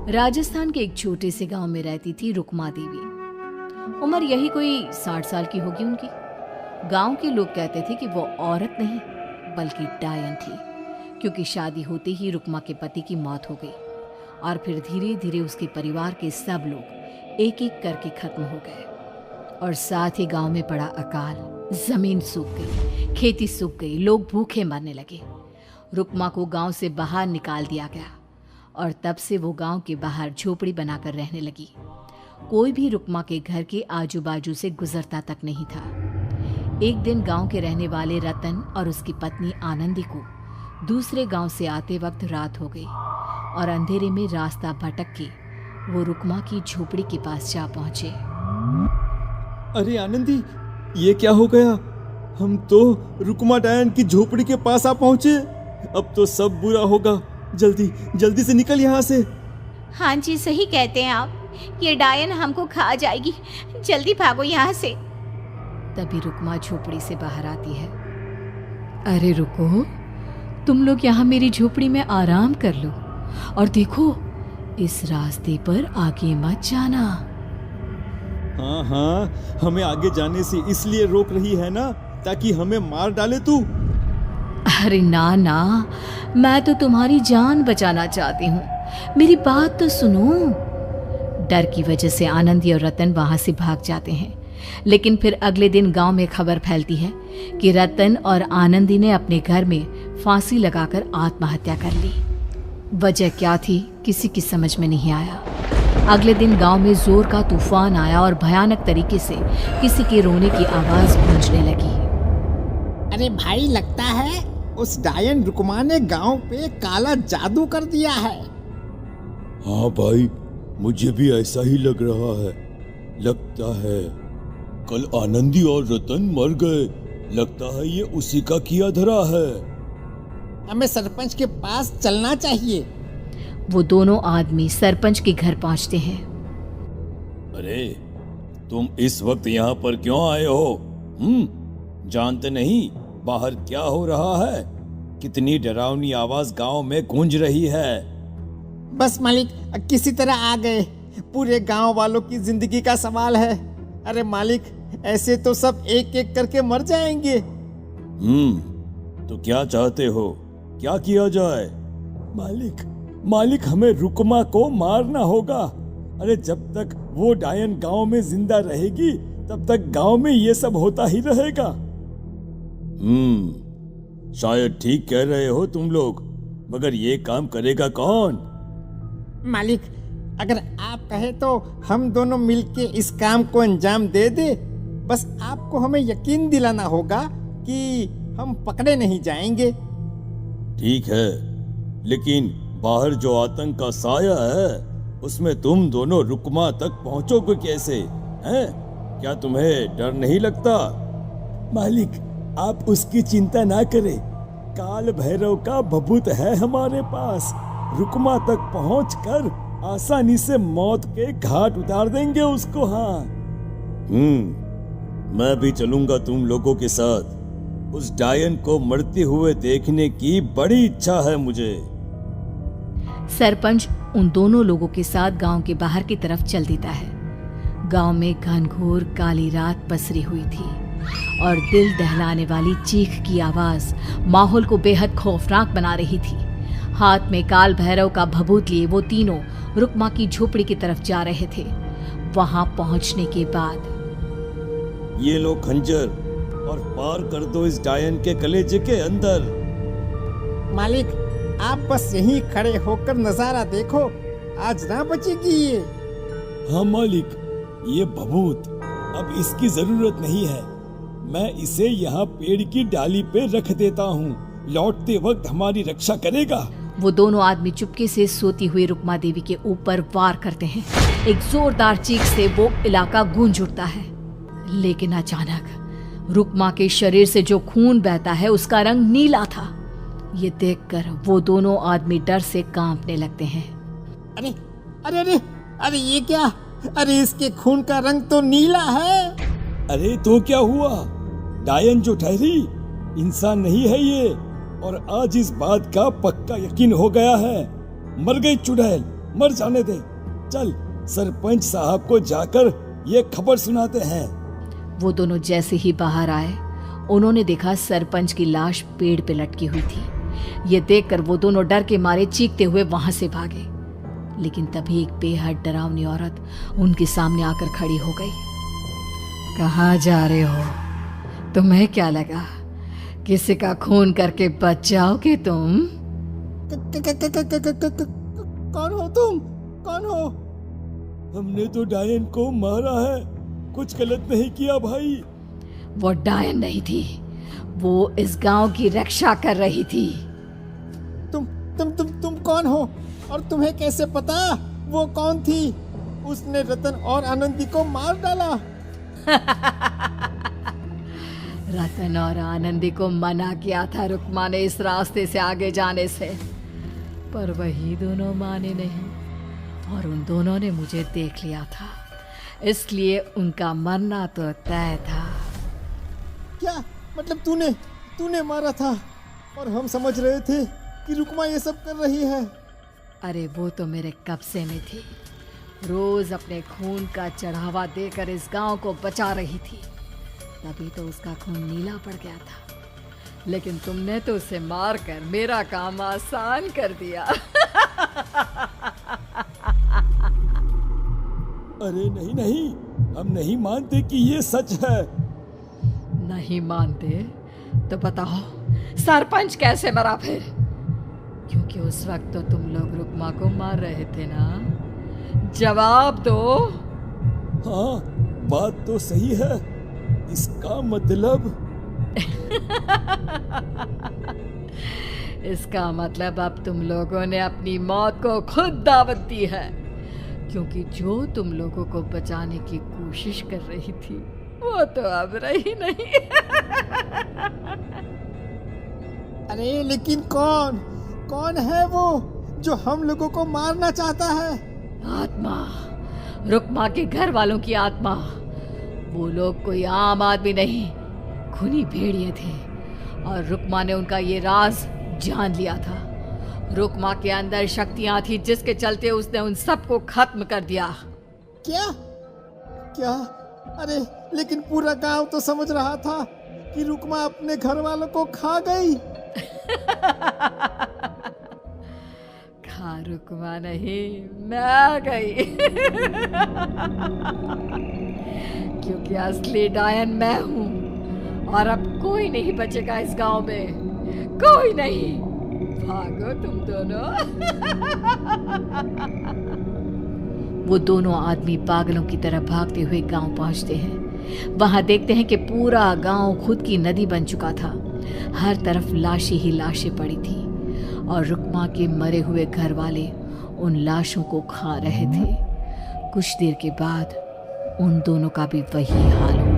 राजस्थान के एक छोटे से गांव में रहती थी रुक्मा देवी। उम्र यही कोई 60 साल की होगी उनकी। गांव के लोग कहते थे कि वो औरत नहीं बल्कि डायन थी, क्योंकि शादी होते ही रुक्मा के पति की मौत हो गई और फिर धीरे धीरे उसके परिवार के सब लोग एक एक करके खत्म हो गए और साथ ही गांव में पड़ा अकाल। जमीन सूख गई, खेती सूख गई, लोग भूखे मरने लगे। रुक्मा को गांव से बाहर निकाल दिया गया और तब से वो गांव के बाहर झोपड़ी बनाकर रहने लगी। कोई भी रुक्मा के घर के आजू बाजू से गुजरता तक नहीं था। एक दिन गांव के रहने वाले रतन और उसकी पत्नी आनंदी को दूसरे गांव से आते वक्त रात हो गई और अंधेरे में रास्ता भटक के वो रुक्मा की झोपड़ी के पास जा पहुंचे। अरे आनंदी, ये क्या हो गया? हम तो रुक्मा डायन की झोपड़ी के पास आ पहुंचे। अब तो सब बुरा होगा। जल्दी जल्दी से निकल यहाँ से। हाँ जी, सही कहते हैं आप। ये डायन हमको खा जाएगी, जल्दी भागो यहाँ से। तभी रुक्मा झोपड़ी से बाहर आती है। अरे रुको, तुम लोग यहाँ मेरी झोपड़ी में आराम कर लो और देखो, इस रास्ते पर आगे मत जाना। हाँ, हमें आगे जाने से इसलिए रोक रही है ना, ताकि हमें मार डाले तू। अरे ना ना, मैं तो तुम्हारी जान बचाना चाहती हूँ, मेरी बात तो सुनो। डर की वजह से आनंदी और रतन वहां से भाग जाते हैं, लेकिन फिर अगले दिन गांव में खबर फैलती है कि रतन और आनंदी ने अपने घर में फांसी लगाकर आत्महत्या कर ली। वजह क्या थी किसी की समझ में नहीं आया। अगले दिन गांव में जोर का तूफान आया और भयानक तरीके से किसी के रोने की आवाज गूंजने लगी। अरे भाई, लगता है उस डायन रुक्मा ने गांव पे काला जादू कर दिया है। हाँ भाई, मुझे भी ऐसा ही लग रहा है। लगता है कल आनंदी और रतन मर गए। लगता है ये उसी का किया धरा है। हमें सरपंच के पास चलना चाहिए। वो दोनों आदमी सरपंच के घर पहुंचते हैं। अरे, तुम इस वक्त यहाँ पर क्यों आए हो? जानते नहीं बाहर क्या हो रहा है? कितनी डरावनी आवाज गांव में गूंज रही है। बस मालिक, किसी तरह आ गए। पूरे गांव वालों की जिंदगी का सवाल है। अरे मालिक, ऐसे तो सब एक एक करके मर जाएंगे। तो क्या चाहते हो? क्या किया जाए? मालिक, हमें रुक्मा को मारना होगा। अरे जब तक वो डायन गांव में जिंदा रहेगी, तब तक गांव में ये सब होता ही रहेगा। शायद ठीक कह रहे हो तुम लोग, मगर ये काम करेगा कौन? मालिक, अगर आप कहे तो हम दोनों मिलके इस काम को अंजाम दे दे। बस आपको हमें यकीन दिलाना होगा कि हम पकड़े नहीं जाएंगे। ठीक है, लेकिन बाहर जो आतंक का साया है, उसमें तुम दोनों रुक्मा तक पहुंचोगे कैसे? हैं? क्या तुम्हें डर नहीं लगता? मालिक, आप उसकी चिंता ना करें। काल भैरव का भभूत है हमारे पास। रुक्मा तक पहुंचकर आसानी से मौत के घाट उतार देंगे उसको। हाँ, मैं भी चलूंगा तुम लोगों के साथ। उस डायन को मरते हुए देखने की बड़ी इच्छा है मुझे। सरपंच उन दोनों लोगों के साथ गांव के बाहर की तरफ चल देता है। गांव में घनघोर काली रात पसरी हुई थी और दिल दहलाने वाली चीख की आवाज माहौल को बेहद खौफनाक बना रही थी। हाथ में काल भैरव का भभूत लिए वो तीनों रुक्मा की झोपड़ी की तरफ जा रहे थे। वहां पहुंचने के बाद, ये लो खंजर और पार कर दो इस डायन के कलेजे के अंदर। मालिक, आप बस यहीं खड़े होकर नजारा देखो, आज ना बचेगी ये। हाँ मालिक, ये भभूत अब इसकी जरूरत नहीं है। मैं इसे यहाँ पेड़ की डाली पे रख देता हूँ। लौटते वक्त हमारी रक्षा करेगा। वो दोनों आदमी चुपके से सोती हुई रुक्मा देवी के ऊपर वार करते हैं। एक जोरदार चीख से वो इलाका गूंज उठता है, लेकिन अचानक रुक्मा के शरीर से जो खून बहता है उसका रंग नीला था। ये देखकर वो दोनों आदमी डर से कांपने लगते हैं। अरे अरे अरे अरे, ये क्या? अरे इसके खून का रंग तो नीला है। अरे तो क्या हुआ? डायन जो ठहरी इंसान नहीं है ये, और आज इस बात का पक्का यकीन हो गया है। मर गई चुड़ैल, मर जाने दे। चल सरपंच साहब को जाकर ये खबर सुनाते हैं। वो दोनों जैसे ही बाहर आए उन्होंने देखा सरपंच की लाश पेड़ पे लटकी हुई थी। ये देखकर वो दोनों डर के मारे चीखते हुए वहां से भागे, लेकिन तभी एक बेहद डरावनी औरत उनके सामने आकर खड़ी हो गई। कहाँ जा रहे हो? तुम्हें क्या लगा किसी का खून करके बच जाओगे तुम? कौन हो तुम? कौन हो? हमने तो डायन को मारा है, कुछ गलत नहीं किया भाई। वो डायन नहीं थी, वो इस गांव की रक्षा कर रही थी। तुम कौन हो और तुम्हें कैसे पता वो कौन थी? उसने रतन और आनंदी को मार डाला। रतन और आनंदी को मना किया था रुक्मा ने इस रास्ते से आगे जाने से, पर वही दोनों माने नहीं और उन दोनों ने मुझे देख लिया था, इसलिए उनका मरना तो तय था। क्या मतलब तूने मारा था और हम समझ रहे थे कि रुक्मा ये सब कर रही है? अरे वो तो मेरे कब्जे में थी, रोज अपने खून का चढ़ावा देकर इस गांव को बचा रही थी, तभी तो उसका खून नीला पड़ गया था। लेकिन तुमने तो उसे मारकर मेरा काम आसान कर दिया। अरे नहीं नहीं, हम नहीं मानते कि ये सच है। नहीं मानते तो बताओ सरपंच कैसे मरा फिर? क्योंकि उस वक्त तो तुम लोग रुक्मा को मार रहे थे ना, जवाब दो। हाँ बात तो सही है, इसका मतलब इसका मतलब अब तुम लोगों ने अपनी मौत को खुद दावत दी है, क्योंकि जो तुम लोगों को बचाने की कोशिश कर रही थी वो तो अब रही नहीं। अरे लेकिन कौन है वो जो हम लोगों को मारना चाहता है? आत्मा, रुक्मा के घर वालों की आत्मा। वो लोग कोई आम आदमी नहीं, खूनी भेड़िए थे और रुक्मा ने उनका ये राज जान लिया था। रुक्मा के अंदर शक्तियां थी जिसके चलते उसने उन सबको खत्म कर दिया। क्या? अरे लेकिन पूरा गांव तो समझ रहा था कि रुक्मा अपने घर वालों को खा गई। खा रुक्मा नहीं, मैं आ गई। क्योंकि असली डायन मैं हूँ और अब कोई नहीं बचेगा इस गांव में, कोई नहीं। भागो तुम दोनों। वो दोनों आदमी पागलों की तरह भागते हुए गांव पहुंचते हैं। वहां देखते हैं कि पूरा गांव खुद की नदी बन चुका था। हर तरफ लाशें ही लाशें पड़ी थी और रुक्मा के मरे हुए घर वाले उन लाशों को खा रहे थे। कुछ देर के बाद उन दोनों का भी वही हाल हुआ।